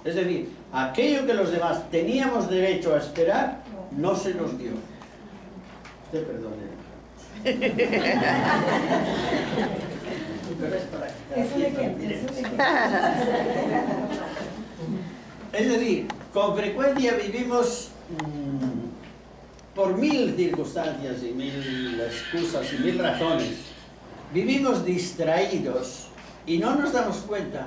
Es decir, aquello que los demás teníamos derecho a esperar, no se nos dio. Usted perdone. Pero es para que es decir, con frecuencia vivimos por mil circunstancias y mil excusas y mil razones, vivimos distraídos y no nos damos cuenta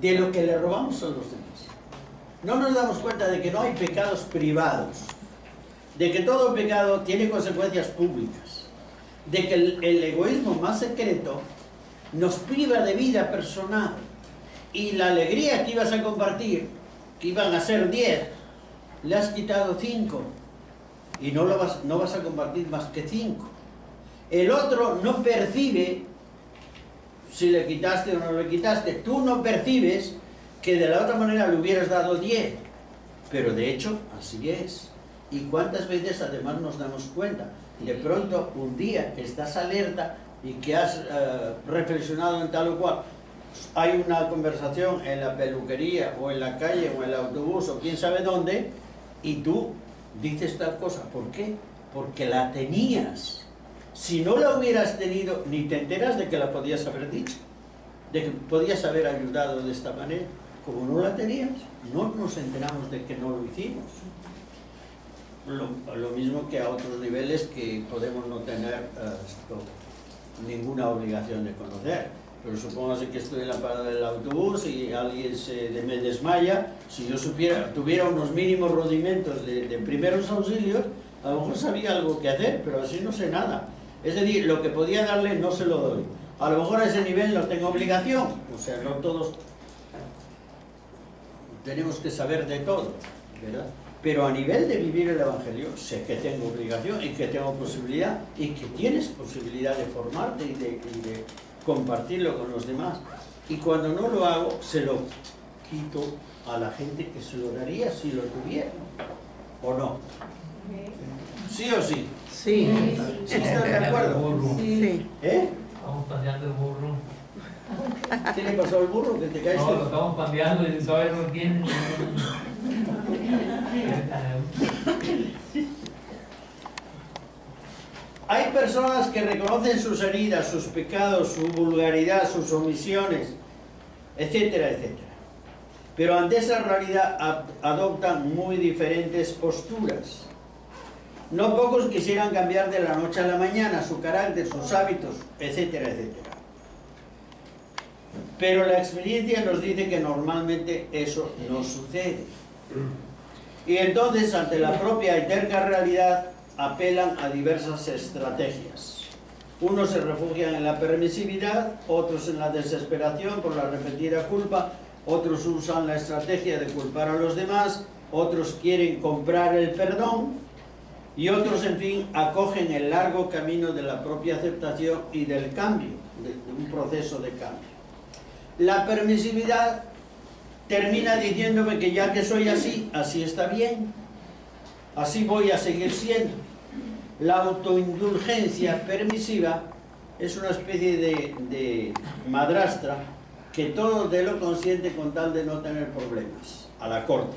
de lo que le robamos a los demás. No nos damos cuenta de que no hay pecados privados, de que todo pecado tiene consecuencias públicas, de que el egoísmo más secreto nos priva de vida personal, y la alegría que ibas a compartir, que iban a ser 10, le has quitado 5 y no vas a compartir más que 5. El otro no percibe si le quitaste o no le quitaste. Tú no percibes que de la otra manera le hubieras dado 10, pero de hecho así es. ¿Y cuántas veces además nos damos cuenta? De pronto un día que estás alerta y que has reflexionado en tal o cual, hay una conversación en la peluquería o en la calle o en el autobús o quién sabe dónde, y tú dices tal cosa. ¿Por qué? Porque la tenías. Si no la hubieras tenido, ni te enteras de que la podías haber dicho, de que podías haber ayudado de esta manera. Como no la tenías, no nos enteramos de que no lo hicimos. Lo mismo que a otros niveles que podemos no tener ninguna obligación de conocer. Pero supóngase que estoy en la parada del autobús y alguien me desmaya. Si yo tuviera unos mínimos rudimentos de primeros auxilios, a lo mejor sabía algo que hacer, pero así no sé nada. Es decir, lo que podía darle no se lo doy. A lo mejor a ese nivel no tengo obligación. O sea, no todos tenemos que saber de todo, ¿verdad? Pero a nivel de vivir el Evangelio, sé que tengo obligación y que tengo posibilidad, y que tienes posibilidad de formarte y de compartirlo con los demás. Y cuando no lo hago, se lo quito a la gente que se lo daría si lo tuviera. ¿O no? ¿Sí o sí? Sí. ¿Sí estás de acuerdo? Sí. ¿Eh? Estamos paseando el burro. ¿Qué le pasó al burro? ¿Que te caíste? No, lo estamos paseando y todavía no tiene. Hay personas que reconocen sus heridas, sus pecados, su vulgaridad, sus omisiones, etcétera, etcétera. Pero ante esa realidad adoptan muy diferentes posturas. No pocos quisieran cambiar de la noche a la mañana su carácter, sus hábitos, etcétera, etcétera. Pero la experiencia nos dice que normalmente eso no sucede. Y entonces, ante la propia y terca realidad, apelan a diversas estrategias. Unos se refugian en la permisividad, otros en la desesperación por la repetida culpa, otros usan la estrategia de culpar a los demás, otros quieren comprar el perdón, y otros, en fin, acogen el largo camino de la propia aceptación y del cambio, de un proceso de cambio. La permisividad termina diciéndome que ya que soy así, así está bien, así voy a seguir siendo. La autoindulgencia permisiva es una especie de madrastra que todo te lo consiente con tal de no tener problemas, a la corte.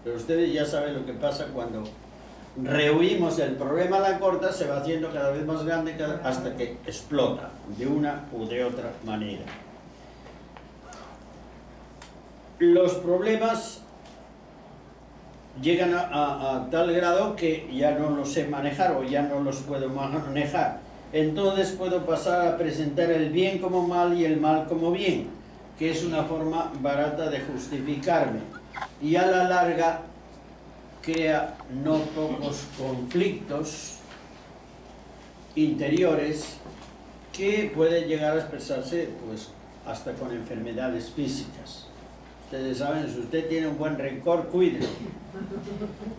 Pero ustedes ya saben lo que pasa cuando rehuimos el problema a la corte, se va haciendo cada vez más grande hasta que explota de una u de otra manera. Los problemas llegan a tal grado que ya no los sé manejar o ya no los puedo manejar. Entonces puedo pasar a presentar el bien como mal y el mal como bien, que es una forma barata de justificarme. Y a la larga crea no pocos conflictos interiores que pueden llegar a expresarse pues hasta con enfermedades físicas. Ustedes saben, si usted tiene un buen rencor, cuídelo,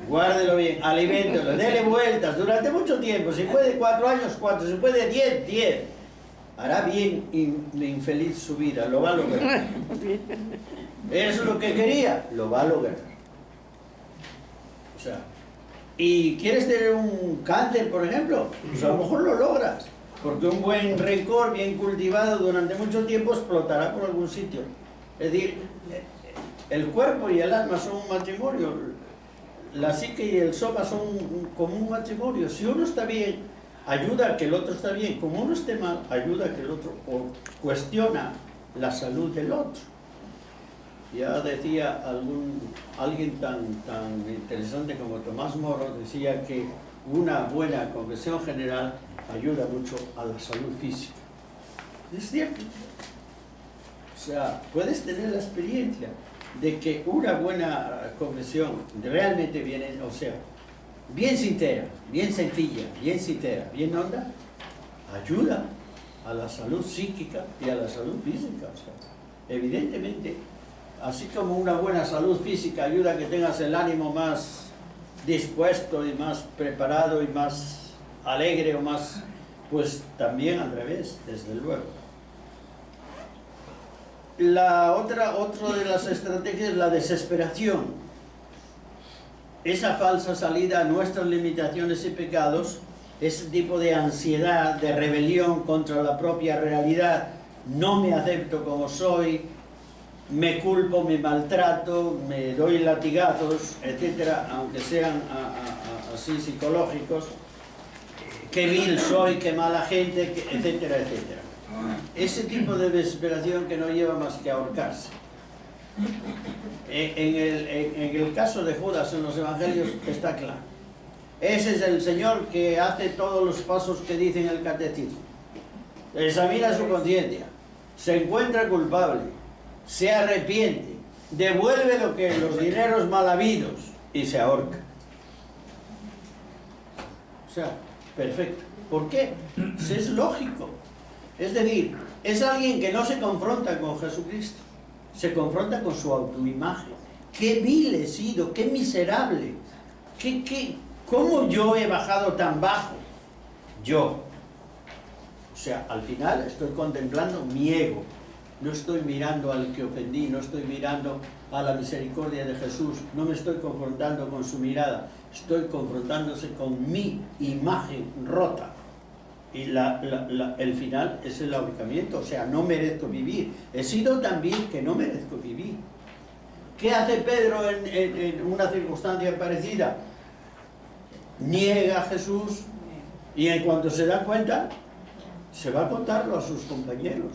guárdelo bien, aliméntelo, dele vueltas durante mucho tiempo. Si puede 4 años, 4, si puede 10, 10. Hará bien infeliz su vida, lo va a lograr. Eso es lo que quería, lo va a lograr. O sea, ¿y quieres tener un cáncer, por ejemplo? Pues a lo mejor lo logras, porque un buen rencor bien cultivado durante mucho tiempo explotará por algún sitio Es decir, el cuerpo y el alma son un matrimonio, la psique y el soma son como un matrimonio. Si uno está bien, ayuda a que el otro está bien. Como uno esté mal, ayuda a que el otro, o cuestiona la salud del otro. Ya decía alguien tan interesante como Tomás Moro, decía que una buena confesión general ayuda mucho a la salud física. Es cierto. O sea, puedes tener la experiencia de que una buena confesión realmente viene, o sea, bien sincera, bien sencilla, bien honda, ayuda a la salud psíquica y a la salud física. O sea, evidentemente, así como una buena salud física ayuda a que tengas el ánimo más dispuesto y más preparado y más alegre o más, pues también al revés, desde luego. Otra de las estrategias es la desesperación. Esa falsa salida a nuestras limitaciones y pecados, ese tipo de ansiedad, de rebelión contra la propia realidad, no me acepto como soy, me culpo, me maltrato, me doy latigazos, etcétera, aunque sean así psicológicos, qué vil soy, qué mala gente, etcétera, etcétera. Ese tipo de desesperación que no lleva más que a ahorcarse. En el caso de Judas en los evangelios está claro. Ese es el Señor que hace todos los pasos que dice en el catecismo. Examina su conciencia, se encuentra culpable, se arrepiente, devuelve los dineros mal habidos y se ahorca. O sea, perfecto. ¿Por qué? Pues es lógico. Es decir, es alguien que no se confronta con Jesucristo, se confronta con su autoimagen. ¡Qué vil he sido! ¡Qué miserable! ¿Cómo yo he bajado tan bajo? Yo. O sea, al final estoy contemplando mi ego. No estoy mirando al que ofendí, no estoy mirando a la misericordia de Jesús, no me estoy confrontando con su mirada, estoy confrontándose con mi imagen rota. Y el final es el ahorcamiento, o sea, no merezco vivir. He sido tan vil que no merezco vivir. ¿Qué hace Pedro en una circunstancia parecida? Niega a Jesús y en cuanto se da cuenta, se va a contarlo a sus compañeros.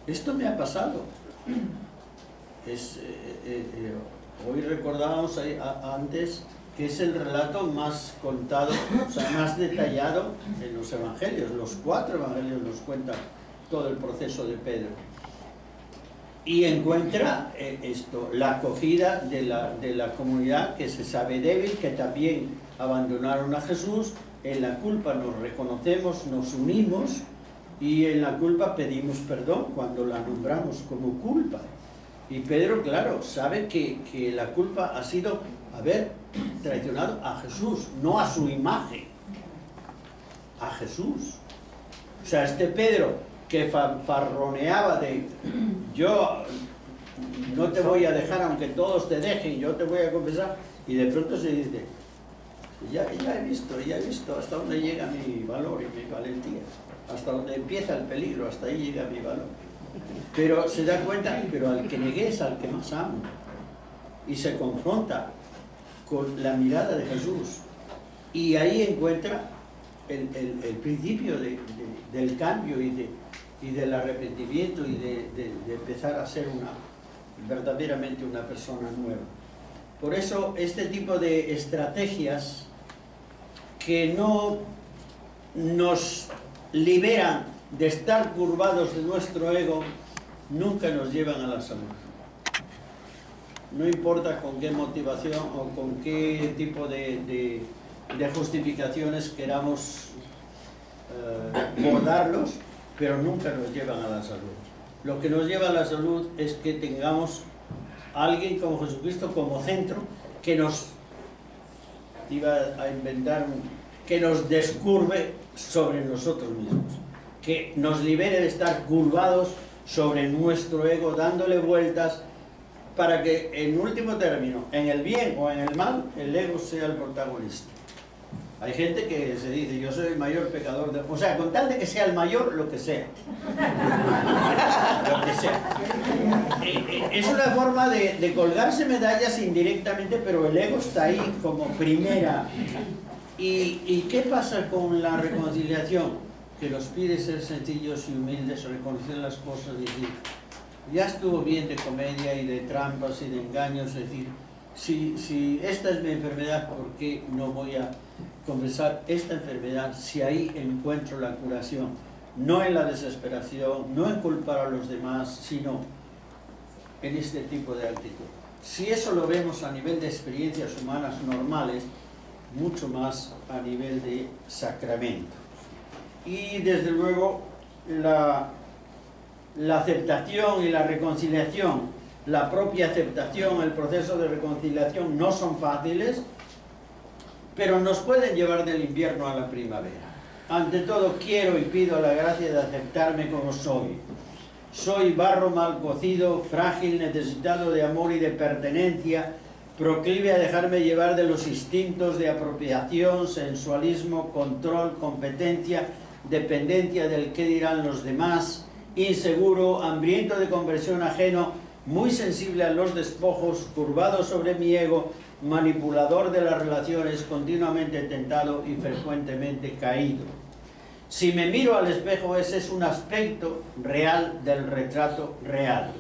Esto me ha pasado. Hoy recordábamos antes que es el relato más contado, o sea, más detallado en los evangelios. Los 4 evangelios nos cuentan todo el proceso de Pedro. Y encuentra la acogida de la comunidad que se sabe débil, que también abandonaron a Jesús. En la culpa nos reconocemos, nos unimos y en la culpa pedimos perdón cuando la nombramos como culpa. Y Pedro, claro, sabe que la culpa ha sido haber traicionado a Jesús, no a su imagen, a Jesús. O sea, este Pedro que farroneaba de yo no te voy a dejar aunque todos te dejen, yo te voy a confesar, y de pronto se dice, ya he visto hasta dónde llega mi valor y mi valentía, hasta donde empieza el peligro, hasta ahí llega mi valor. Pero se da cuenta, pero al que negué es al que más amo, y se confronta con la mirada de Jesús, y ahí encuentra el principio del cambio y del arrepentimiento y de empezar a ser verdaderamente una persona nueva. Por eso este tipo de estrategias que no nos liberan de estar curvados de nuestro ego nunca nos llevan a la salud. No importa con qué motivación o con qué tipo de justificaciones queramos bordarlos, pero nunca nos llevan a la salud. Lo que nos lleva a la salud es que tengamos a alguien como Jesucristo como centro, que nos que nos descurve sobre nosotros mismos, que nos libere de estar curvados sobre nuestro ego, dándole vueltas, para que en último término, en el bien o en el mal, el ego sea el protagonista. Hay gente que se dice, yo soy el mayor pecador de... O sea, con tal de que sea el mayor, lo que sea. Lo que sea. Es una forma de colgarse medallas indirectamente, pero el ego está ahí como primera. ¿Y qué pasa con la reconciliación? Que nos pide ser sencillos y humildes, reconocer las cosas y decir, ya estuvo bien de comedia y de trampas y de engaños, es decir, si esta es mi enfermedad, ¿por qué no voy a confesar esta enfermedad si ahí encuentro la curación? No en la desesperación, no en culpar a los demás, sino en este tipo de actitud. Si eso lo vemos a nivel de experiencias humanas normales, mucho más a nivel de sacramento. Y desde luego la aceptación y la reconciliación, la propia aceptación, el proceso de reconciliación no son fáciles, pero nos pueden llevar del invierno a la primavera. Ante todo, quiero y pido la gracia de aceptarme como soy. Soy barro mal cocido, frágil, necesitado de amor y de pertenencia, proclive a dejarme llevar de los instintos de apropiación, sensualismo, control, competencia, dependencia del qué dirán los demás, inseguro, hambriento de conversión ajeno, muy sensible a los despojos, curvado sobre mi ego, manipulador de las relaciones, continuamente tentado y frecuentemente caído. Si me miro al espejo, ese es un aspecto real del retrato real,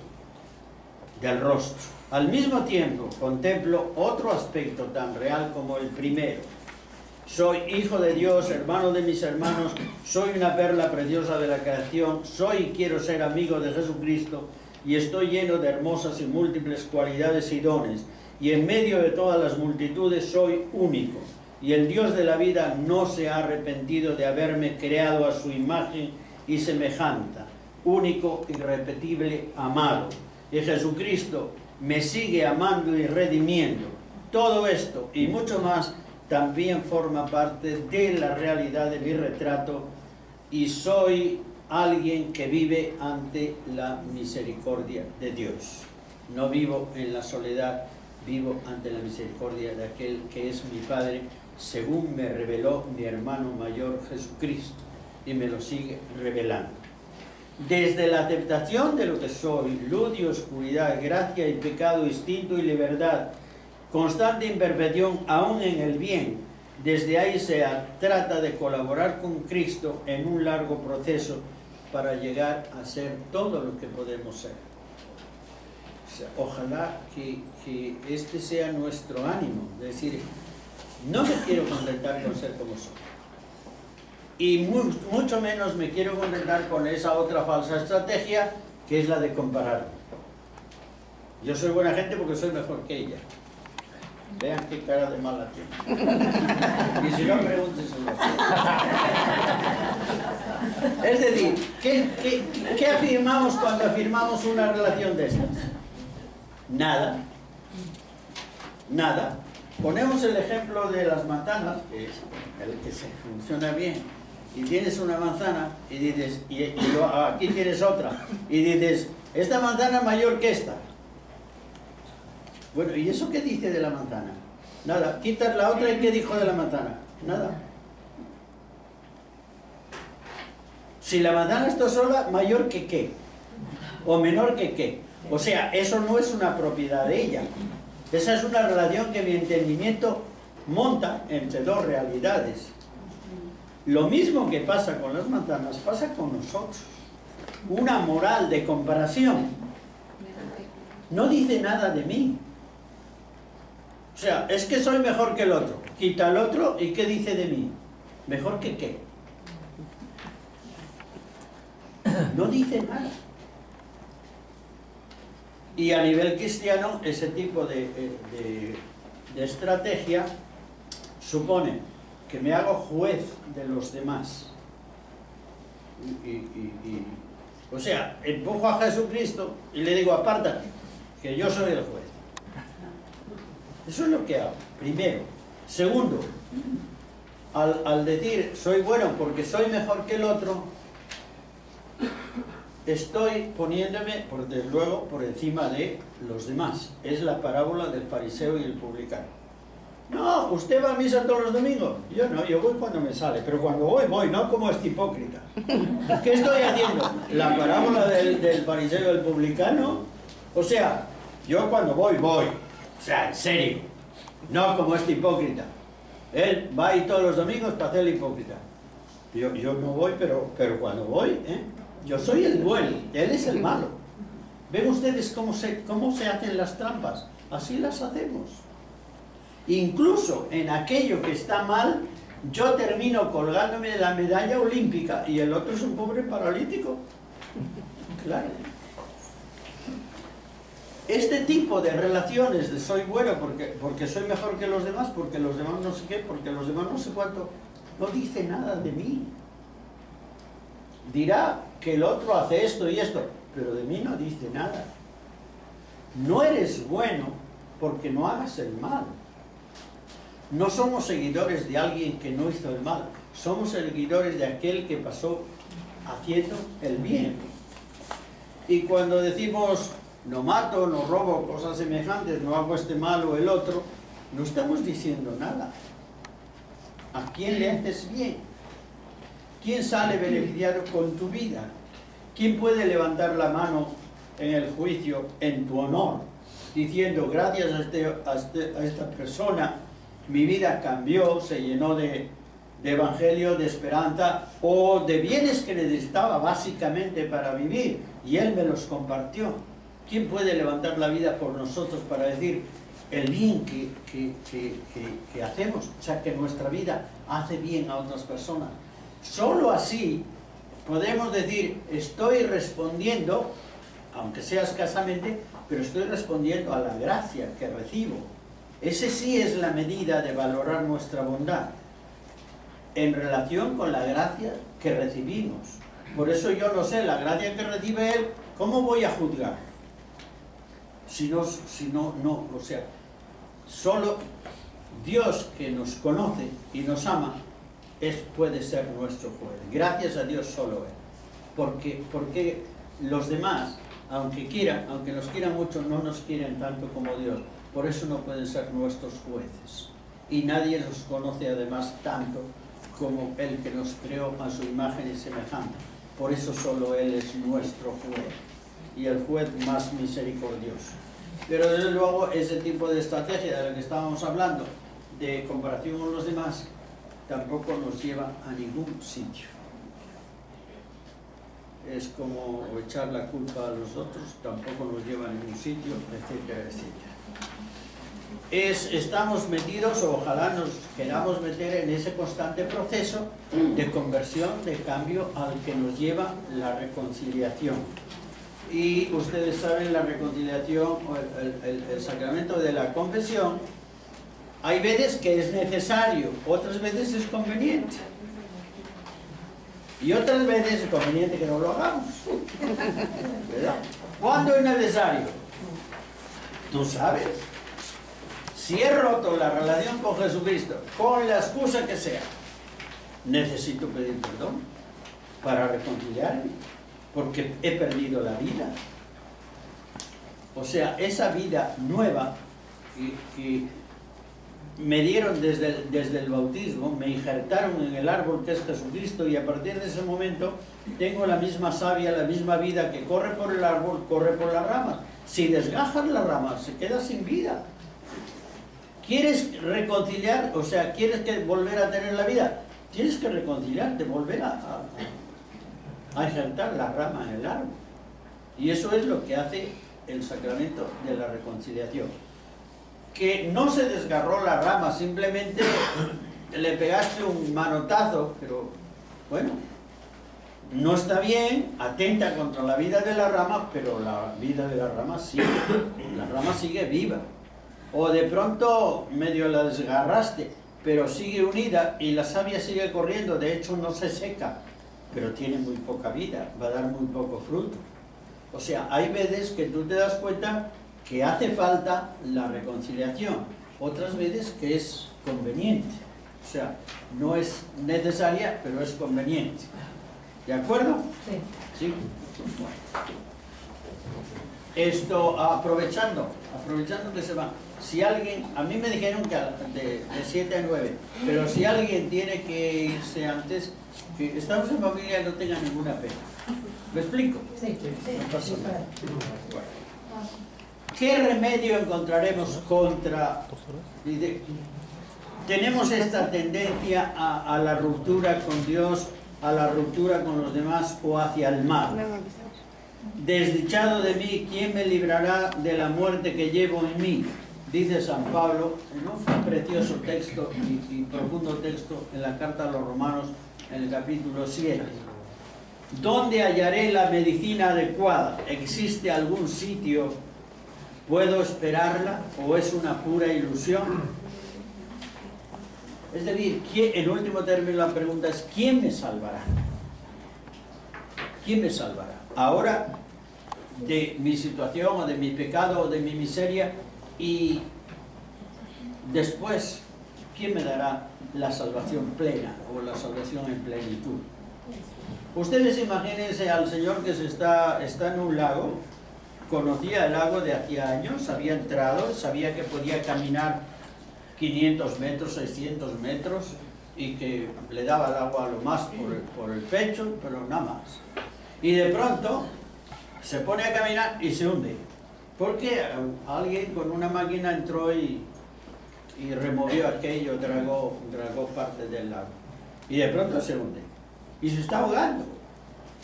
del rostro. Al mismo tiempo, contemplo otro aspecto tan real como el primero. Soy hijo de Dios, hermano de mis hermanos, soy una perla preciosa de la creación, soy y quiero ser amigo de Jesucristo y estoy lleno de hermosas y múltiples cualidades y dones. Y en medio de todas las multitudes soy único. Y el Dios de la vida no se ha arrepentido de haberme creado a su imagen y semejanza, único, irrepetible, amado. Y Jesucristo me sigue amando y redimiendo. Todo esto y mucho más también forma parte de la realidad de mi retrato y soy alguien que vive ante la misericordia de Dios. No vivo en la soledad, vivo ante la misericordia de aquel que es mi Padre, según me reveló mi hermano mayor Jesucristo, y me lo sigue revelando. Desde la aceptación de lo que soy, luz y oscuridad, gracia y pecado, instinto y libertad, constante imperfección aún en el bien, desde ahí se trata de colaborar con Cristo en un largo proceso para llegar a ser todo lo que podemos ser. O sea, ojalá que este sea nuestro ánimo, de decir, no me quiero contentar con ser como soy. Y mucho menos me quiero contentar con esa otra falsa estrategia, que es la de compararme. Yo soy buena gente porque soy mejor que ella. Vean qué cara de mala tiene. Y si no, pregúntenselo. Es decir, ¿qué afirmamos cuando afirmamos una relación de estas? Nada. Nada. Ponemos el ejemplo de las manzanas, que es el que se funciona bien. Y tienes una manzana y dices, aquí tienes otra. Y dices, esta manzana es mayor que esta. Bueno, ¿y eso qué dice de la manzana? Nada. Quitas la otra y ¿qué dijo de la manzana? Nada. Si la manzana está sola, ¿mayor que qué? ¿O menor que qué? O sea, eso no es una propiedad de ella. Esa es una relación que mi entendimiento monta entre dos realidades. Lo mismo que pasa con las manzanas, pasa con nosotros. Una moral de comparación no dice nada de mí. O sea, es que soy mejor que el otro. Quita el otro y ¿qué dice de mí? ¿Mejor que qué? No dice nada. Y a nivel cristiano, ese tipo de estrategia supone que me hago juez de los demás. O sea, empujo a Jesucristo y le digo, apártate, que yo soy el juez. Eso es lo que hago, primero. Segundo, al decir soy bueno porque soy mejor que el otro, estoy poniéndome, desde luego, por encima de los demás. Es la parábola del fariseo y el publicano. No, usted va a misa todos los domingos. Yo no, yo voy cuando me sale, pero cuando voy, no como este hipócrita. ¿Qué estoy haciendo? La parábola del fariseo y del publicano. O sea, yo cuando voy. O sea, en serio. No como este hipócrita. Él va ahí todos los domingos para hacer el hipócrita. Yo no voy, pero cuando voy, yo soy el bueno, él es el malo. ¿Ven ustedes cómo se hacen las trampas? Así las hacemos. Incluso en aquello que está mal, yo termino colgándome de la medalla olímpica y el otro es un pobre paralítico. Claro. Este tipo de relaciones de soy bueno porque soy mejor que los demás, porque los demás no sé qué, porque los demás no sé cuánto, no dice nada de mí. Dirá que el otro hace esto y esto, pero de mí no dice nada. No eres bueno porque no hagas el mal. No somos seguidores de alguien que no hizo el mal, somos seguidores de aquel que pasó haciendo el bien. Y cuando decimos no mato, no robo, cosas semejantes, no hago este mal o el otro, no estamos diciendo nada. ¿A quién le haces bien? ¿Quién sale beneficiado con tu vida? ¿Quién puede levantar la mano en el juicio en tu honor, diciendo gracias a esta persona mi vida cambió, se llenó de evangelio, de esperanza o de bienes que necesitaba básicamente para vivir y él me los compartió? ¿Quién puede levantar la vida por nosotros para decir el bien que hacemos? O sea, que nuestra vida hace bien a otras personas. Solo así podemos decir, estoy respondiendo, aunque sea escasamente, pero estoy respondiendo a la gracia que recibo. Ese sí es la medida de valorar nuestra bondad, en relación con la gracia que recibimos. Por eso yo no sé, la gracia que recibe él, ¿cómo voy a juzgar? O sea, solo Dios que nos conoce y nos ama, puede ser nuestro juez. Gracias a Dios solo él. Porque los demás, aunque nos quieran mucho, no nos quieren tanto como Dios. Por eso no pueden ser nuestros jueces. Y nadie nos conoce además tanto como el que nos creó a su imagen y semejanza. Por eso solo Él es nuestro juez. Y el juez más misericordioso. Pero desde luego ese tipo de estrategia de la que estábamos hablando, de comparación con los demás, tampoco nos lleva a ningún sitio. Es como echar la culpa a los otros, tampoco nos lleva a ningún sitio, etcétera, etcétera. Estamos metidos, o ojalá nos queramos meter en ese constante proceso de conversión, de cambio al que nos lleva la reconciliación. Y ustedes saben, la reconciliación, o el sacramento de la confesión, hay veces que es necesario, otras veces es conveniente. Y otras veces es conveniente que no lo hagamos. ¿Verdad? ¿Cuándo es necesario? Tú sabes. Si he roto la relación con Jesucristo, con la excusa que sea, necesito pedir perdón para reconciliarme, porque he perdido la vida. O sea, esa vida nueva que me dieron desde el bautismo, me injertaron en el árbol que es Jesucristo, y a partir de ese momento tengo la misma savia, la misma vida que corre por el árbol, corre por las ramas. Si desgajas las ramas, se queda sin vida. ¿Quieres reconciliar? O sea, ¿quieres volver a tener la vida? Tienes que reconciliarte, volver a injertar la rama en el árbol. Y eso es lo que hace el sacramento de la reconciliación. Que no se desgarró la rama, simplemente le pegaste un manotazo, pero bueno, no está bien, atenta contra la vida de la rama, pero la vida de la rama sigue viva. O de pronto medio la desgarraste, pero sigue unida y la savia sigue corriendo, de hecho no se seca, pero tiene muy poca vida, va a dar muy poco fruto. O sea, hay veces que tú te das cuenta que hace falta la reconciliación, otras veces que es conveniente. O sea, no es necesaria, pero es conveniente. ¿De acuerdo? Sí. ¿Sí? Esto, aprovechando que se va. Si alguien, a mí me dijeron que de 7 a 9, pero si alguien tiene que irse antes, que estamos en familia, no tenga ninguna pena. ¿Me explico? Sí, No pasa nada. Bueno. ¿Qué remedio encontraremos contra? Tenemos esta tendencia a la ruptura con Dios, a la ruptura con los demás o hacia el mal. Desdichado de mí, ¿quién me librará de la muerte que llevo en mí? Dice San Pablo en un precioso texto y profundo texto en la carta a los Romanos, en el capítulo 7. ¿Dónde hallaré la medicina adecuada? ¿Existe algún sitio? ¿Puedo esperarla o es una pura ilusión? Es decir, en último término la pregunta es ¿quién me salvará? ¿Quién me salvará? Ahora, de mi situación o de mi pecado o de mi miseria, y después, ¿quién me dará la salvación plena o la salvación en plenitud? Ustedes imagínense al Señor que está en un lago, conocía el lago de hacía años, había entrado, sabía que podía caminar 500 metros, 600 metros y que le daba el agua lo más por el pecho, pero nada más. Y de pronto se pone a caminar y se hunde. Porque alguien con una máquina entró y removió aquello, dragó parte del lago. Y de pronto se hunde. Y se está ahogando.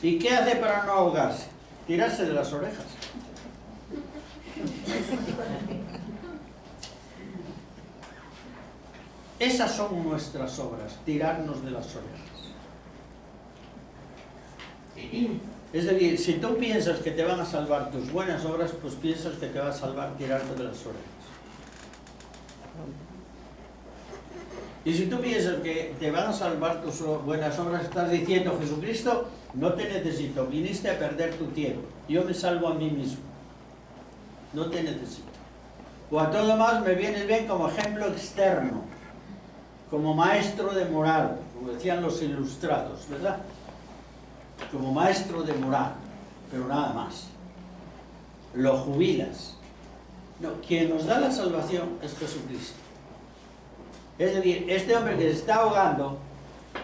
¿Y qué hace para no ahogarse? Tirarse de las orejas. Esas son nuestras obras, tirarnos de las orejas. Es decir, si tú piensas que te van a salvar tus buenas obras, pues piensas que te va a salvar tirarte de las orejas. Y si tú piensas que te van a salvar tus buenas obras, estás diciendo, Jesucristo, no te necesito, viniste a perder tu tiempo, yo me salvo a mí mismo, no te necesito. O a todo más me vienes bien como ejemplo externo, como maestro de moral, como decían los ilustrados, ¿verdad? Como maestro de moral, pero nada más. Lo jubilas. No, quien nos da la salvación es Jesucristo. Es decir, este hombre que se está ahogando,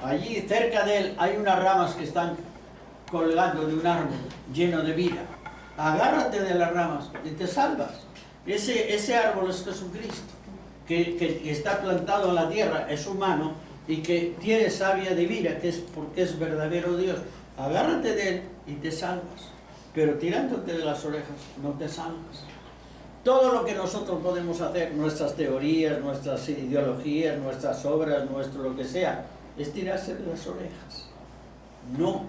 allí cerca de él hay unas ramas que están colgando de un árbol lleno de vida. Agárrate de las ramas y te salvas. Ese árbol es Jesucristo, que está plantado en la tierra, es humano y que tiene savia divina, que es porque es verdadero Dios. Agárrate de él y te salvas, pero tirándote de las orejas no te salvas. Todo lo que nosotros podemos hacer, nuestras teorías, nuestras ideologías, nuestras obras, nuestro lo que sea, es tirarse de las orejas. No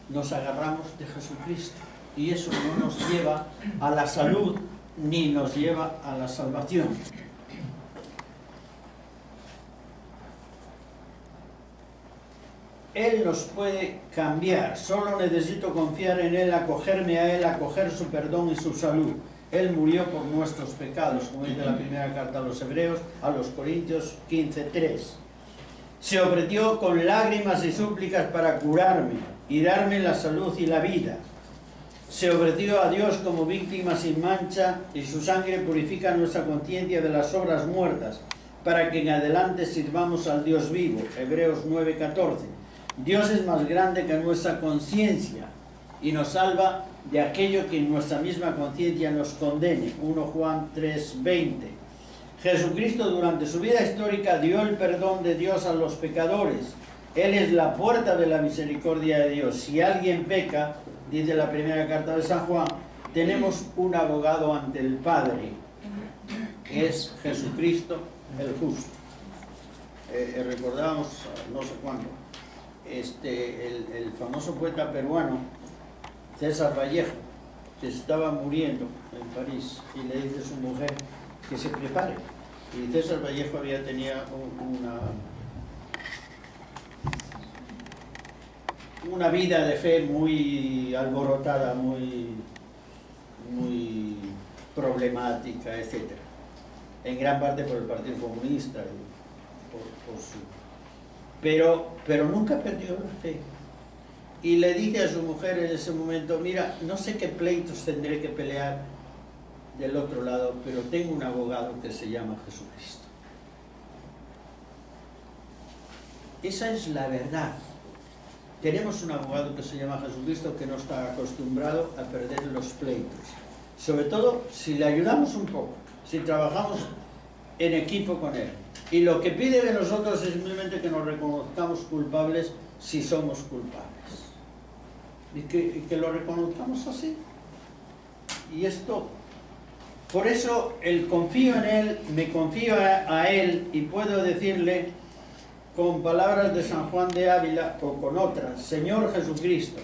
nos agarramos de Jesucristo y eso no nos lleva a la salud ni nos lleva a la salvación. Él nos puede cambiar, solo necesito confiar en Él, acogerme a Él, acoger su perdón y su salud. Él murió por nuestros pecados, como dice la primera carta a los Hebreos, a los Corintios 15:3. Se ofreció con lágrimas y súplicas para curarme y darme la salud y la vida. Se ofreció a Dios como víctima sin mancha y su sangre purifica nuestra conciencia de las obras muertas, para que en adelante sirvamos al Dios vivo. Hebreos 9:14. Dios es más grande que nuestra conciencia y nos salva de aquello que en nuestra misma conciencia nos condene. 1 Juan 3:20. Jesucristo durante su vida histórica dio el perdón de Dios a los pecadores. Él es la puerta de la misericordia de Dios. Si alguien peca, dice la primera carta de San Juan, tenemos un abogado ante el Padre, que es Jesucristo el justo. Recordábamos, no sé cuándo, el famoso poeta peruano César Vallejo, que estaba muriendo en París y le dice a su mujer que se prepare. Y César Vallejo tenía una vida de fe muy alborotada, muy problemática, etc. En gran parte por el Partido Comunista, pero nunca perdió la fe. y le dice a su mujer en ese momento, mira, no sé qué pleitos tendré que pelear del otro lado, pero tengo un abogado que se llama Jesucristo. Esa es la verdad. Tenemos un abogado que se llama Jesucristo que no está acostumbrado a perder los pleitos. Sobre todo si le ayudamos un poco, si trabajamos en equipo con él. Y lo que pide de nosotros es simplemente que nos reconozcamos culpables si somos culpables. Y que lo reconozcamos así. Y esto, por eso confío en él, me confío a él y puedo decirle con palabras de San Juan de Ávila o con otras: Señor Jesucristo,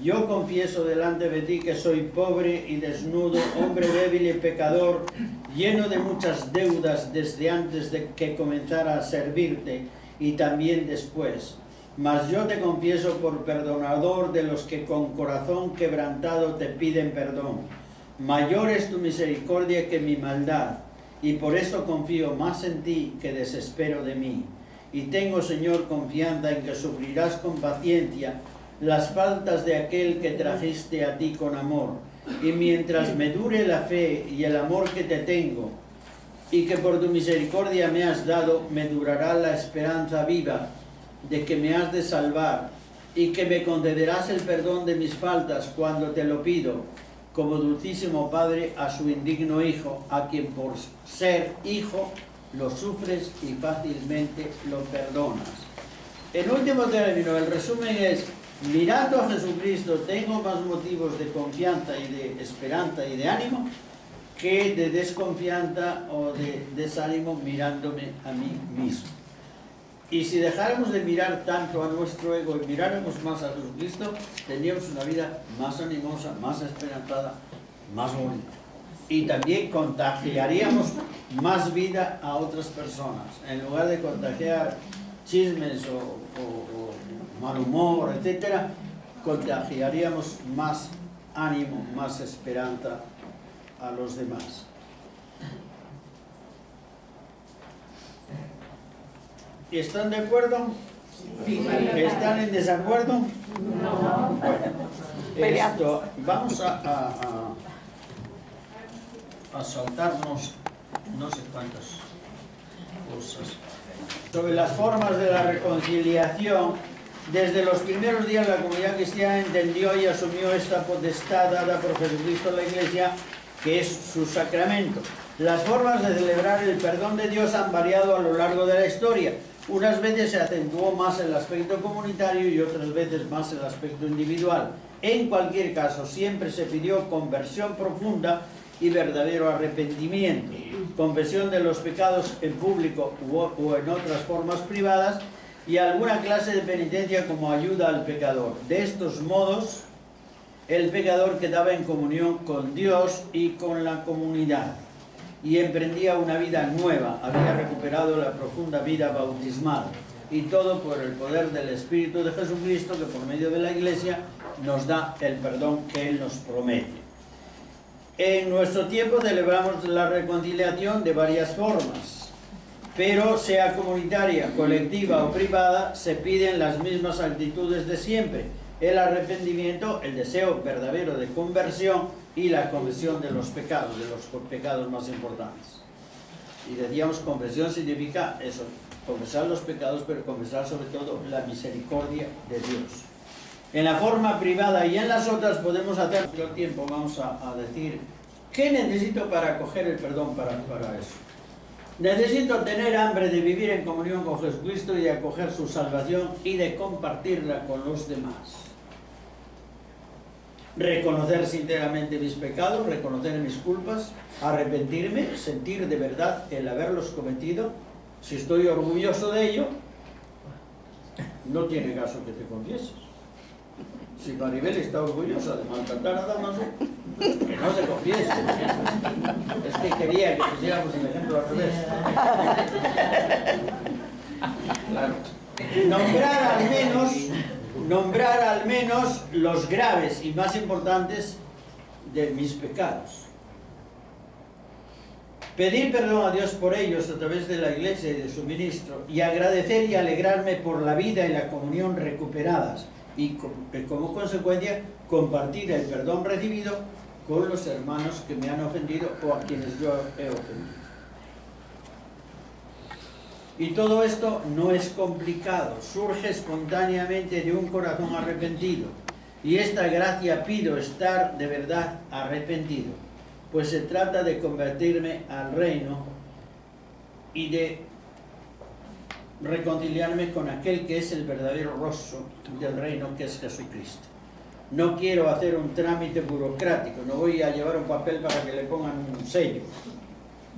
yo confieso delante de ti que soy pobre y desnudo, hombre débil y pecador, lleno de muchas deudas desde antes de que comenzara a servirte y también después. Mas yo te confieso por perdonador de los que con corazón quebrantado te piden perdón. Mayor es tu misericordia que mi maldad, y por eso confío más en ti que desespero de mí. Y tengo, Señor, confianza en que sufrirás con paciencia las faltas de aquel que trajiste a ti con amor. Y mientras me dure la fe y el amor que te tengo, y que por tu misericordia me has dado, me durará la esperanza viva de que me has de salvar, y que me concederás el perdón de mis faltas cuando te lo pido, como dulcísimo Padre a su indigno Hijo, a quien por ser Hijo lo sufres y fácilmente lo perdonas. En último término, el resumen es: mirando a Jesucristo tengo más motivos de confianza y de esperanza y de ánimo que de desconfianza o de desánimo mirándome a mí mismo. Y si dejáramos de mirar tanto a nuestro ego y miráramos más a Jesucristo, tendríamos una vida más animosa, más esperanzada, más bonita. Y también contagiaríamos más vida a otras personas. En lugar de contagiar chismes o mal humor, etc., contagiaríamos más ánimo, más esperanza a los demás. ¿Están de acuerdo? Sí. ¿Están en desacuerdo? No. Bueno, esto, vamos a saltarnos no sé cuántas cosas. Sobre las formas de la reconciliación, desde los primeros días la comunidad cristiana entendió y asumió esta potestad dada por Jesucristo a la Iglesia, que es su sacramento. Las formas de celebrar el perdón de Dios han variado a lo largo de la historia. Unas veces se acentuó más el aspecto comunitario y otras veces más el aspecto individual. En cualquier caso, siempre se pidió conversión profunda y verdadero arrepentimiento, confesión de los pecados en público o en otras formas privadas, y alguna clase de penitencia como ayuda al pecador. De estos modos, el pecador quedaba en comunión con Dios y con la comunidad, y emprendía una vida nueva, había recuperado la profunda vida bautismal, y todo por el poder del Espíritu de Jesucristo, que por medio de la Iglesia nos da el perdón que Él nos promete. En nuestro tiempo celebramos la reconciliación de varias formas, pero sea comunitaria, colectiva o privada, se piden las mismas actitudes de siempre: el arrepentimiento, el deseo verdadero de conversión y la confesión de los pecados más importantes. Y decíamos, confesión significa eso, confesar los pecados, pero confesar sobre todo la misericordia de Dios. En la forma privada y en las otras podemos hacer todo el tiempo, vamos a decir, ¿qué necesito para acoger el perdón para eso? Necesito tener hambre de vivir en comunión con Jesucristo y de acoger su salvación y de compartirla con los demás. Reconocer sinceramente mis pecados, reconocer mis culpas, arrepentirme, sentir de verdad el haberlos cometido. Si estoy orgulloso de ello, no tiene caso que te confieses. Si Maribel está orgullosa de maltratar a Damaso, que no se confiese. Es que quería que pusiéramos el ejemplo al revés. Claro. Nombrar al menos los graves y más importantes de mis pecados. Pedir perdón a Dios por ellos a través de la Iglesia y de su ministro, y agradecer y alegrarme por la vida y la comunión recuperadas, y como consecuencia compartir el perdón recibido con los hermanos que me han ofendido o a quienes yo he ofendido. Y todo esto no es complicado, surge espontáneamente de un corazón arrepentido. Y esta gracia pido estar de verdad arrepentido, pues se trata de convertirme al reino y de reconciliarme con aquel que es el verdadero rostro del reino, que es Jesucristo. No quiero hacer un trámite burocrático, no voy a llevar un papel para que le pongan un sello.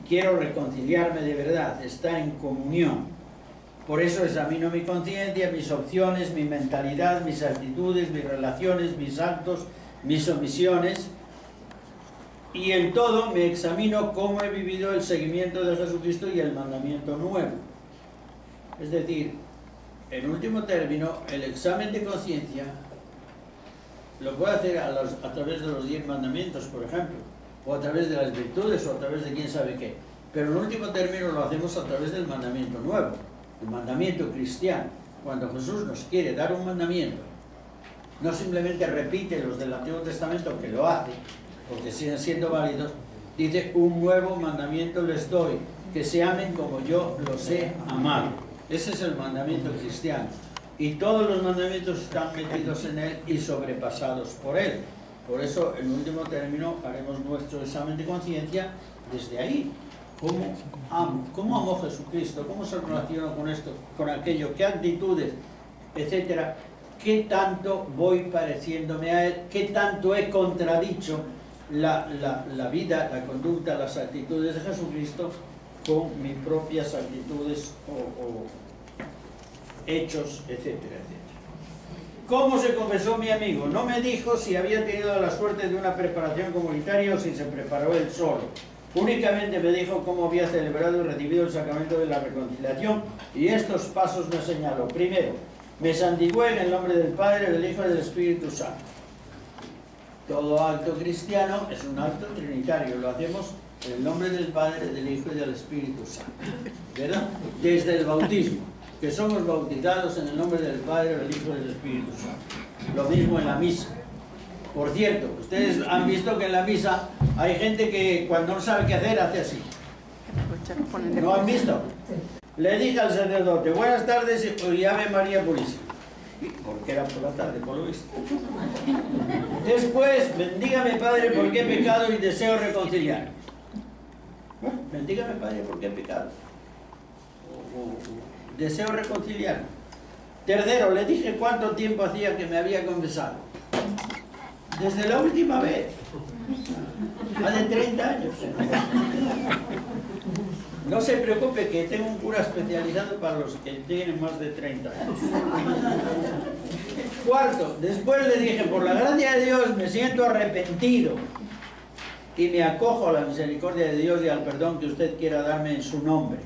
Quiero reconciliarme de verdad, estar en comunión. Por eso examino mi conciencia, mis opciones, mi mentalidad, mis actitudes, mis relaciones, mis actos, mis omisiones. Y en todo me examino cómo he vivido el seguimiento de Jesucristo y el mandamiento nuevo. Es decir, en último término, el examen de conciencia lo puedo hacer a través de los 10 mandamientos, por ejemplo, o a través de las virtudes, o a través de quién sabe qué. Pero en último término lo hacemos a través del mandamiento nuevo, el mandamiento cristiano. Cuando Jesús nos quiere dar un mandamiento, no simplemente repite los del Antiguo Testamento, que lo hace, porque siguen siendo válidos, dice: un nuevo mandamiento les doy, que se amen como yo los he amado. Ese es el mandamiento cristiano. Y todos los mandamientos están metidos en él y sobrepasados por él. Por eso, en último término, haremos nuestro examen de conciencia desde ahí. ¿Cómo amo? ¿Cómo amo Jesucristo? ¿Cómo se relaciona con esto, con aquello? ¿Qué actitudes, etcétera? ¿Qué tanto voy pareciéndome a él? ¿Qué tanto he contradicho la vida, la conducta, las actitudes de Jesucristo con mis propias actitudes o hechos, etcétera, etcétera? ¿Cómo se confesó mi amigo? No me dijo si había tenido la suerte de una preparación comunitaria o si se preparó él solo. Únicamente me dijo cómo había celebrado y recibido el sacramento de la reconciliación, y estos pasos me señaló. Primero, me santigüé en el nombre del Padre, del Hijo y del Espíritu Santo. Todo acto cristiano es un acto trinitario, lo hacemos en el nombre del Padre, del Hijo y del Espíritu Santo, ¿verdad? Desde el bautismo, que somos bautizados en el nombre del Padre, del Hijo y del Espíritu Santo. Lo mismo en la misa. Por cierto, ustedes han visto que en la misa hay gente que cuando no sabe qué hacer, hace así. ¿No han visto? Le dije al sacerdote: buenas tardes y Ave María Purísima. Porque era por la tarde, por lo visto. Después, bendígame Padre porque he pecado y deseo reconciliarme. Bueno, bendígame Padre porque he pecado. Deseo reconciliarme. Tercero, le dije cuánto tiempo hacía que me había confesado. Desde la última vez. Hace 30 años. No se preocupe que tengo un cura especializado para los que tienen más de 30 años. Cuarto, después le dije: por la gracia de Dios me siento arrepentido y me acojo a la misericordia de Dios y al perdón que usted quiera darme en su nombre.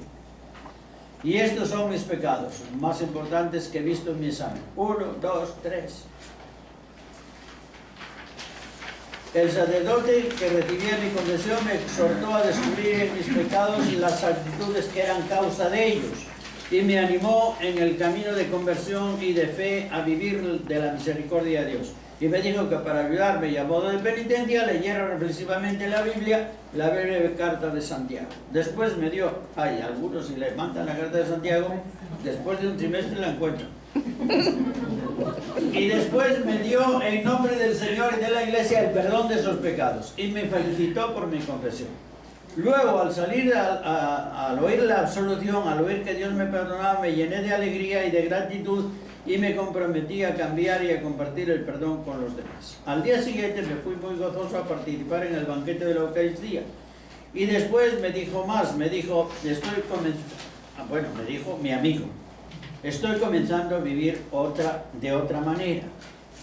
Y estos son mis pecados más importantes que he visto en mi examen. 1, 2, 3. El sacerdote que recibía mi confesión me exhortó a descubrir en mis pecados y las actitudes que eran causa de ellos, y me animó en el camino de conversión y de fe a vivir de la misericordia de Dios. Y me dijo que para ayudarme y a modo de penitencia leyera reflexivamente la Biblia, la breve carta de Santiago. Después me dio, algunos si le mandan la carta de Santiago, después de un trimestre la encuentran. Y después me dio en nombre del Señor y de la Iglesia el perdón de esos pecados y me felicitó por mi confesión. Luego, al salir, al oír la absolución, al oír que Dios me perdonaba, me llené de alegría y de gratitud y me comprometí a cambiar y a compartir el perdón con los demás. Al día siguiente me fui muy gozoso a participar en el banquete de la Eucaristía. Y después me dijo más, me dijo: estoy comenzando, me dijo mi amigo, estoy comenzando a vivir de otra manera.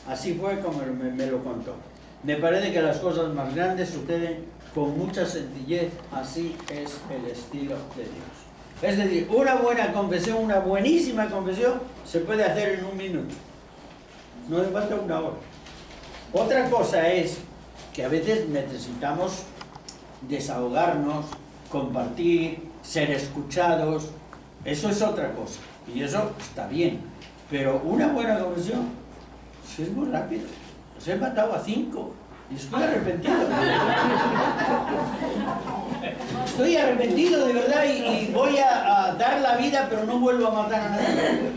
Así fue como me lo contó. Me parece que las cosas más grandes suceden con mucha sencillez, así es el estilo de Dios. Es decir, una buena confesión, una buenísima confesión, se puede hacer en 1 minuto. No le falta 1 hora. Otra cosa es que a veces necesitamos desahogarnos, compartir, ser escuchados. Eso es otra cosa. Y eso está bien. Pero una buena confesión Si es muy rápido. Os he matado a 5 y estoy arrepentido. Estoy arrepentido de verdad y voy a dar la vida, pero no vuelvo a matar a nadie.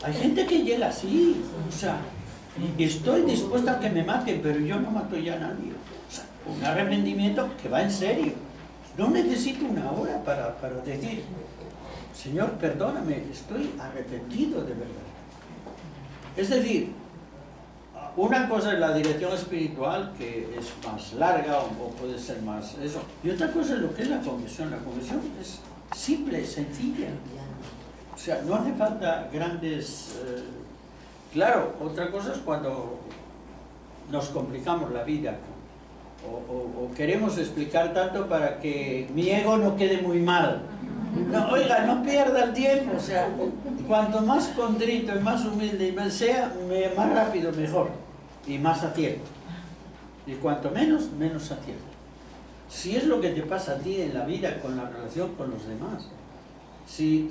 Hay gente que llega así, o sea, y estoy dispuesto a que me maten, pero yo no mato ya a nadie. O sea, un arrepentimiento que va en serio. No necesito una hora para decir, Señor, perdóname, estoy arrepentido de verdad. Es decir, una cosa es la dirección espiritual, que es más larga o puede ser más eso. Y otra cosa es lo que es la confesión. La confesión es simple, sencilla. O sea, no hace falta grandes... Claro, otra cosa es cuando nos complicamos la vida o queremos explicar tanto para que mi ego no quede muy mal. No, oiga, no pierda el tiempo. O sea, cuanto más contrito y más humilde y sea, más rápido mejor. Y más acierto. Y cuanto menos, menos acierto. Si es lo que te pasa a ti en la vida con la relación con los demás. Si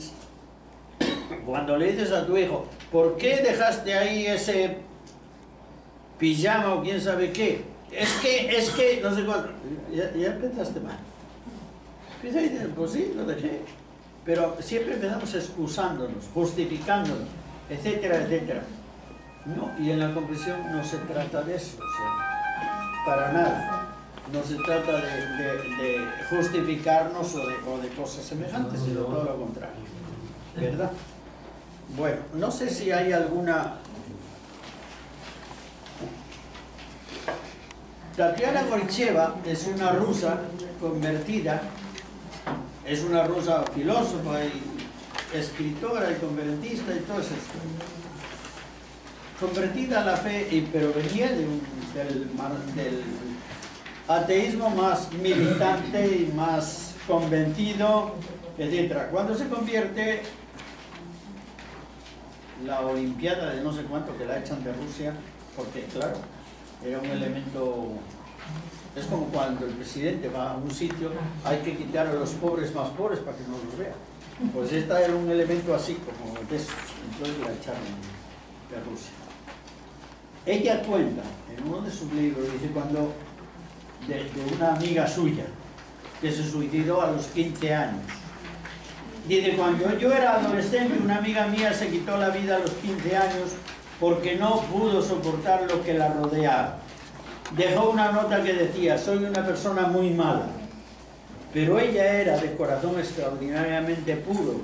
cuando le dices a tu hijo, ¿por qué dejaste ahí ese pijama o quién sabe qué? Es que, no sé cuánto. Ya empezaste mal. Empieza y dices, pues sí, lo dejé. Pero siempre empezamos excusándonos, justificándonos, etcétera, etcétera. No, y en la confesión no se trata de eso, o sea, para nada. No se trata de justificarnos o de cosas semejantes, sino todo lo contrario. ¿Verdad? Bueno, no sé si hay alguna... Tatiana Goicheva es una rusa convertida, es una rusa filósofa y escritora y conferencista y todo eso. Convertida a la fe, pero venía del ateísmo más militante y más convencido, etc. Cuando se convierte, la Olimpiada de no sé cuánto que la echan de Rusia, porque claro, era un elemento... Es como cuando el presidente va a un sitio, hay que quitar a los pobres más pobres para que no los vean. Pues esta era un elemento así, como de esos, entonces la echaron de Rusia. Ella cuenta en uno de sus libros, dice, cuando de una amiga suya que se suicidó a los 15 años. Dice, cuando yo era adolescente, una amiga mía se quitó la vida a los 15 años porque no pudo soportar lo que la rodeaba. Dejó una nota que decía, soy una persona muy mala, pero ella era de corazón extraordinariamente puro,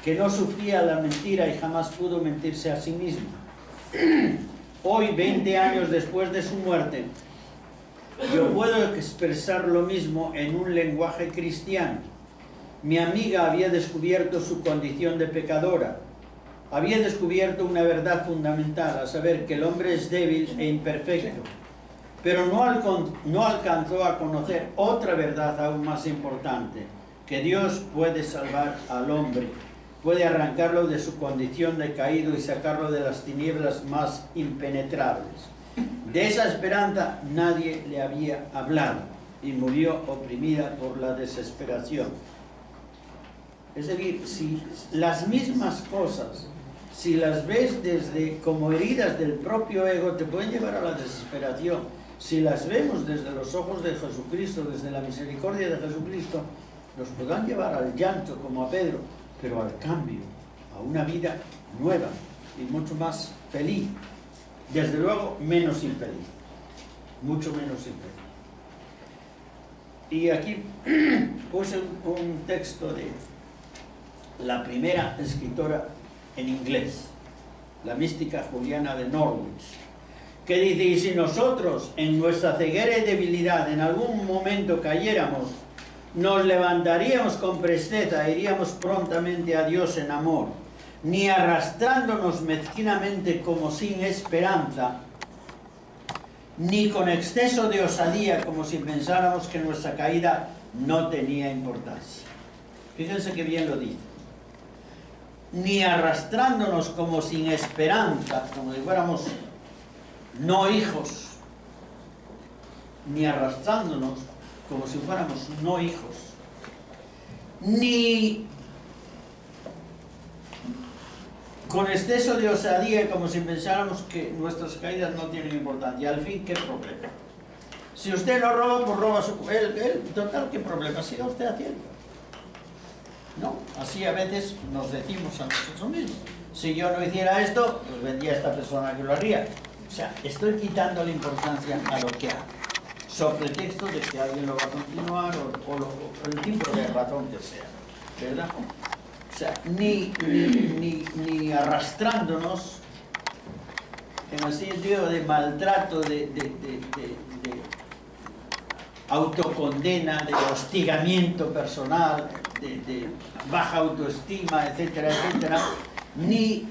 que no sufría la mentira y jamás pudo mentirse a sí misma. Hoy, 20 años después de su muerte, yo puedo expresar lo mismo en un lenguaje cristiano. Mi amiga había descubierto su condición de pecadora. Había descubierto una verdad fundamental, a saber que el hombre es débil e imperfecto, pero no alcanzó a conocer otra verdad aún más importante, que Dios puede salvar al hombre, puede arrancarlo de su condición de caído y sacarlo de las tinieblas más impenetrables. De esa esperanza nadie le había hablado y murió oprimida por la desesperación. Es decir, si las mismas cosas, si las ves desde como heridas del propio ego, te pueden llevar a la desesperación. Si las vemos desde los ojos de Jesucristo, desde la misericordia de Jesucristo, nos podrán llevar al llanto como a Pedro, pero al cambio, a una vida nueva y mucho más feliz. Desde luego, menos infeliz, mucho menos infeliz. Y aquí puse un texto de la primera escritora en inglés, la mística Juliana de Norwich, que dice, y si nosotros en nuestra ceguera y debilidad en algún momento cayéramos, nos levantaríamos con presteza e iríamos prontamente a Dios en amor, ni arrastrándonos mezquinamente como sin esperanza, ni con exceso de osadía como si pensáramos que nuestra caída no tenía importancia. Fíjense que bien lo dice. Ni arrastrándonos como sin esperanza, como si fuéramos no hijos, ni arrastrándonos como si fuéramos no hijos, ni con exceso de osadía, como si pensáramos que nuestras caídas no tienen importancia. Al fin, ¿qué problema? Si usted no roba, pues roba total, ¿qué problema siga usted haciendo? No, así a veces nos decimos a nosotros mismos. Si yo no hiciera esto, pues vendría esta persona que lo haría. O sea, estoy quitando la importancia a lo que hago, sobre pretexto de que alguien lo va a continuar o el tipo de razón que sea, ¿verdad? O sea, ni arrastrándonos en el sentido de maltrato, de autocondena, de hostigamiento personal, de baja autoestima, etcétera, etcétera, ni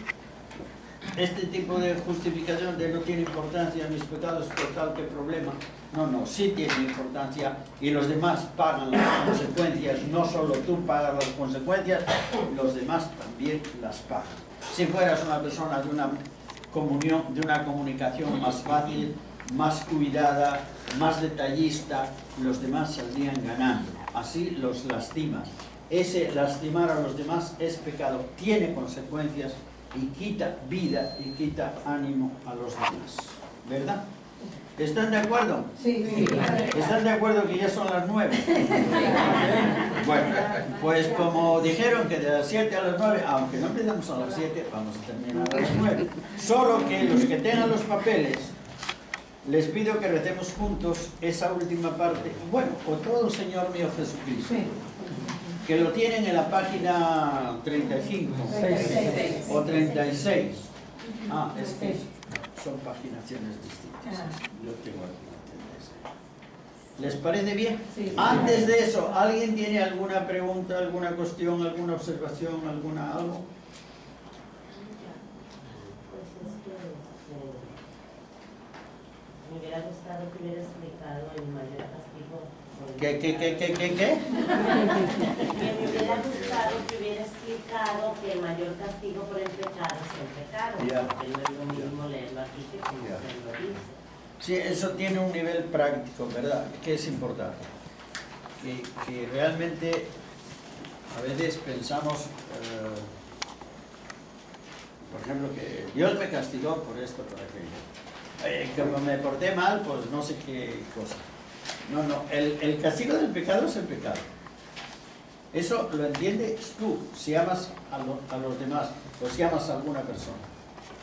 este tipo de justificación de no tiene importancia mis pecados, total, qué problema. No, sí tiene importancia y los demás pagan las consecuencias, no solo tú pagas las consecuencias, los demás también las pagan. Si fueras una persona de una comunión, de una comunicación más fácil, más cuidada, más detallista, los demás saldrían ganando. Así los lastimas. Ese lastimar a los demás es pecado, tiene consecuencias y quita vida y quita ánimo a los demás. ¿Verdad? ¿Están de acuerdo? Sí. ¿Están de acuerdo que ya son las 9? Bueno, pues como dijeron que de las 7 a las 9, aunque no empezamos a las 7, vamos a terminar a las 9. Solo que los que tengan los papeles, les pido que recemos juntos esa última parte. Bueno, o todo Señor mío Jesucristo. Que lo tienen en la página 35 o 36. Ah, es que son paginaciones distintas. Yo tengo aquí la 36. ¿Les parece bien? Sí. Antes de eso, ¿alguien tiene alguna pregunta, alguna cuestión, alguna observación, alguna algo? Me hubiera gustado que hubiera explicado el mayor castigo. ¿Qué? Que me hubiera gustado que hubiera explicado que el mayor castigo por el pecado es el pecado. Ya. Porque no es lo mismo leerlo aquí que como Ya. usted lo dice. Sí, eso tiene un nivel práctico, ¿verdad? Que es importante. Que realmente a veces pensamos, por ejemplo, que Dios me castigó por esto, por aquello. Como me porté mal, pues no sé qué cosa. No, el castigo del pecado es el pecado. Eso lo entiendes tú, si amas a los demás, o si amas a alguna persona.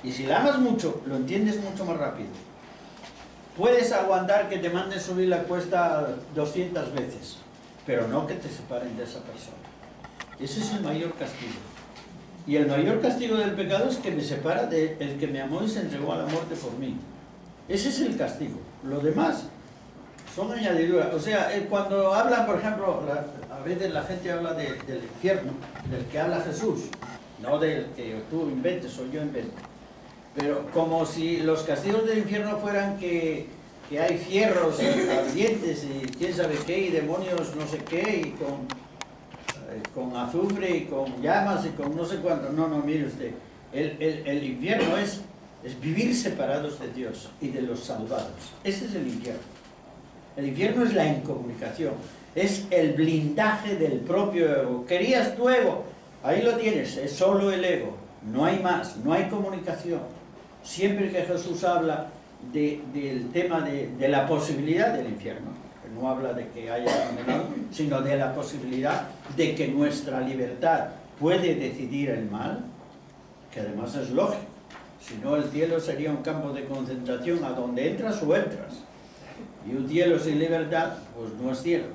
Y si la amas mucho, lo entiendes mucho más rápido. Puedes aguantar que te manden subir la cuesta 200 veces, pero no que te separen de esa persona. Ese es el mayor castigo. Y el mayor castigo del pecado es que me separa del que me amó y se entregó a la muerte por mí. Ese es el castigo. Lo demás son añadiduras. O sea, cuando hablan, por ejemplo, a veces la gente habla del infierno, del que habla Jesús, no del que tú inventes o yo invento. Pero como si los castigos del infierno fueran que hay fierros ardientes y quién sabe qué, y demonios no sé qué, y con azufre y con llamas y con no sé cuánto. No, mire usted, el infierno es vivir separados de Dios y de los salvados. Ese es el infierno. El infierno es la incomunicación, es el blindaje del propio ego. ¿Querías tu ego? Ahí lo tienes, es solo el ego, no hay más, no hay comunicación. Siempre que Jesús habla del tema de la posibilidad del infierno, que no habla de que haya condenado, sino de la posibilidad de que nuestra libertad puede decidir el mal, que además es lógico. Si no, el cielo sería un campo de concentración a donde entras o entras. Y un cielo sin libertad, pues no es cielo.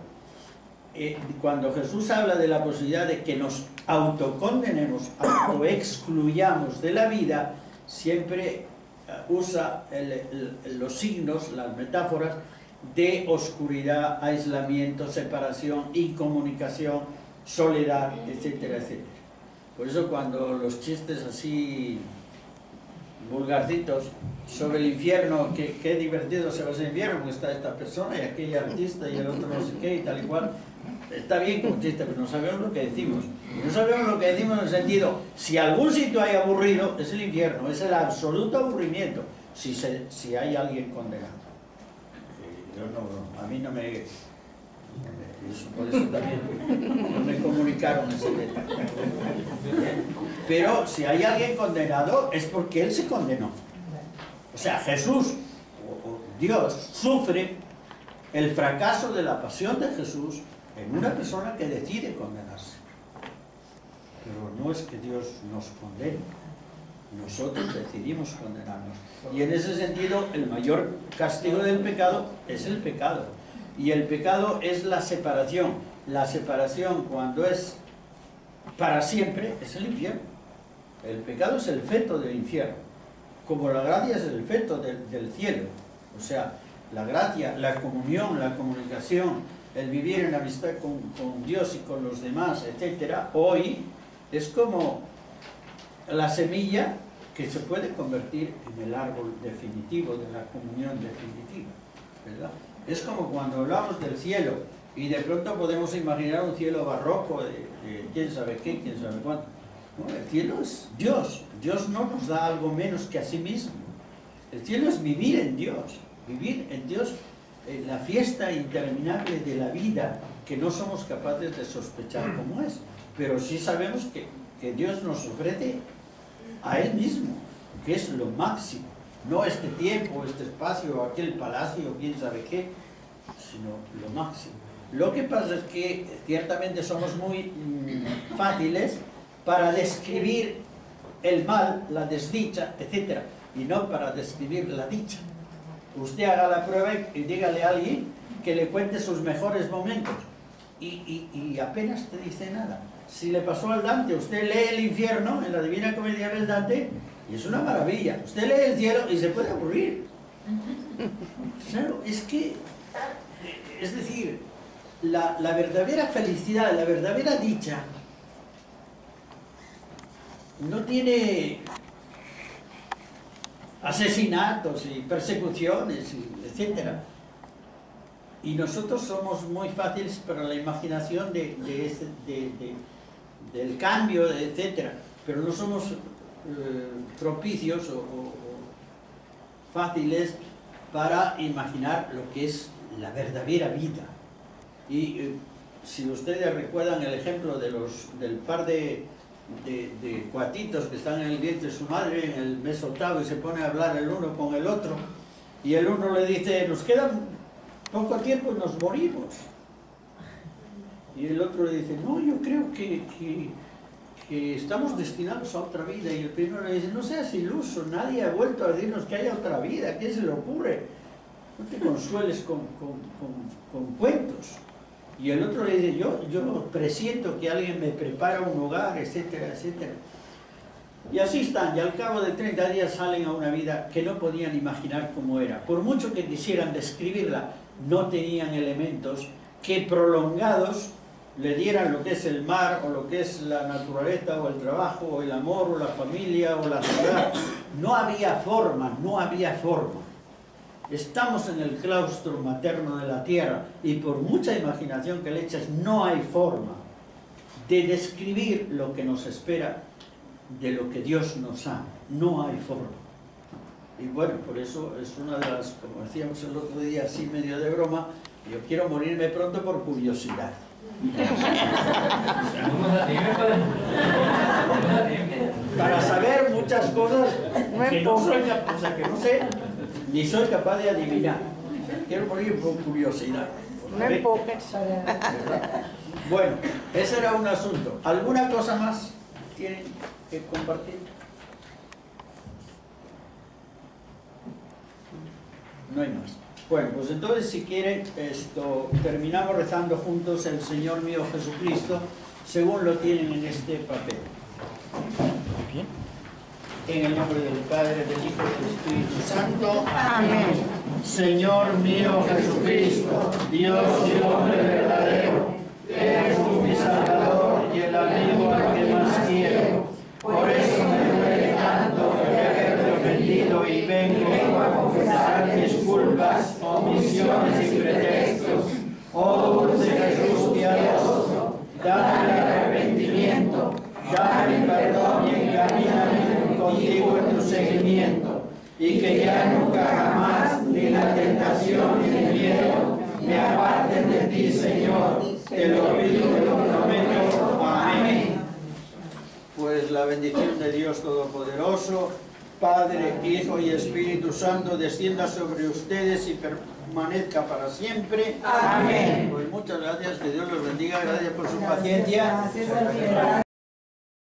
Cuando Jesús habla de la posibilidad de que nos autocondenemos, autoexcluyamos de la vida, siempre usa los signos, las metáforas de oscuridad, aislamiento, separación, incomunicación, soledad, etcétera, etcétera. Por eso cuando los chistes así vulgarcitos sobre el infierno, qué divertido se va a ser el infierno, porque está esta persona y aquella artista y el otro no sé qué y tal y cual. Está bien como chiste, pero no sabemos lo que decimos. Y no sabemos lo que decimos en el sentido, si algún sitio hay aburrido, es el infierno, es el absoluto aburrimiento, si hay alguien condenado. A mí no me Por eso también no me comunicaron ese detalle. Pero si hay alguien condenado es porque él se condenó. O sea, Jesús, o Dios, sufre el fracaso de la pasión de Jesús en una persona que decide condenarse. Pero no es que Dios nos condene, nosotros decidimos condenarnos. Y en ese sentido, el mayor castigo del pecado es el pecado. Y el pecado es la separación. La separación, cuando es para siempre, es el infierno. El pecado es el feto del infierno, como la gracia es el feto del cielo. O sea, la gracia, la comunión, la comunicación, el vivir en amistad con Dios y con los demás, etc., hoy es como la semilla que se puede convertir en el árbol definitivo de la comunión definitiva, ¿verdad? Es como cuando hablamos del cielo y de pronto podemos imaginar un cielo barroco de quién sabe qué, quién sabe cuánto. No, el cielo es Dios. Dios no nos da algo menos que a sí mismo. El cielo es vivir en Dios, en la fiesta interminable de la vida que no somos capaces de sospechar cómo es, pero sí sabemos que Dios nos ofrece a Él mismo, que es lo máximo, no este tiempo, este espacio, aquel palacio, quién sabe qué, sino lo máximo. Lo que pasa es que ciertamente somos muy fáciles para describir el mal, la desdicha, etc., y no para describir la dicha. Usted haga la prueba y dígale a alguien que le cuente sus mejores momentos y apenas te dice nada. Si le pasó al Dante, usted lee el infierno en la Divina Comedia del Dante y es una maravilla. Usted lee el cielo y se puede aburrir. Claro, es que, es decir, la verdadera felicidad, la verdadera dicha no tiene asesinatos y persecuciones, etc. Y nosotros somos muy fáciles para la imaginación del cambio, etc. Pero no somos propicios o fáciles para imaginar lo que es la verdadera vida. Y si ustedes recuerdan el ejemplo del par de cuatitos que están en el vientre de su madre en el mes octavo y se ponen a hablar el uno con el otro y el uno le dice, nos queda poco tiempo y nos morimos, y el otro le dice, no, yo creo que estamos destinados a otra vida, y el primero le dice, no seas iluso, nadie ha vuelto a decirnos que haya otra vida, ¿a quién se le ocurre? No te consueles con cuentos. Y el otro le dice, yo presiento que alguien me prepara un hogar, etcétera, etcétera. Y así están, y al cabo de 30 días salen a una vida que no podían imaginar cómo era. Por mucho que quisieran describirla, no tenían elementos que prolongados le dieran lo que es el mar, o lo que es la naturaleza, o el trabajo, o el amor, o la familia, o la ciudad. No había forma, no había forma. Estamos en el claustro materno de la tierra y por mucha imaginación que le eches no hay forma de describir lo que nos espera de lo que Dios nos ama. No hay forma. Y bueno, por eso es una de las, como decíamos el otro día, así medio de broma, yo quiero morirme pronto por curiosidad. Para saber muchas cosas que no soy capaz, o sea, que no sé, ni soy capaz de adivinar. Quiero morir por curiosidad. Bueno, ese era un asunto. ¿Alguna cosa más tienen que compartir? No hay más. Bueno, pues entonces si quieren, terminamos rezando juntos el Señor mío Jesucristo, según lo tienen en este papel. Bien. En el nombre del Padre, del Hijo y del Espíritu Santo. Amén. Señor mío Jesucristo, Dios y hombre verdadero, eres tú mi Salvador y el amigo al que más quiero. Por eso me duele tanto de haberte ofendido y vengo a confesar mis culpas, omisiones y pretextos. Oh dulce Jesús piadoso, dame el arrepentimiento, dame el perdón y encamíname contigo en tu seguimiento, y que ya nunca jamás ni la tentación ni el miedo me aparten de ti, Señor. te lo pido, te lo prometo. Amén. Pues la bendición de Dios Todopoderoso, Padre, Hijo y Espíritu Santo, descienda sobre ustedes y permanezca para siempre. Amén. Pues muchas gracias, que Dios los bendiga, gracias por su paciencia.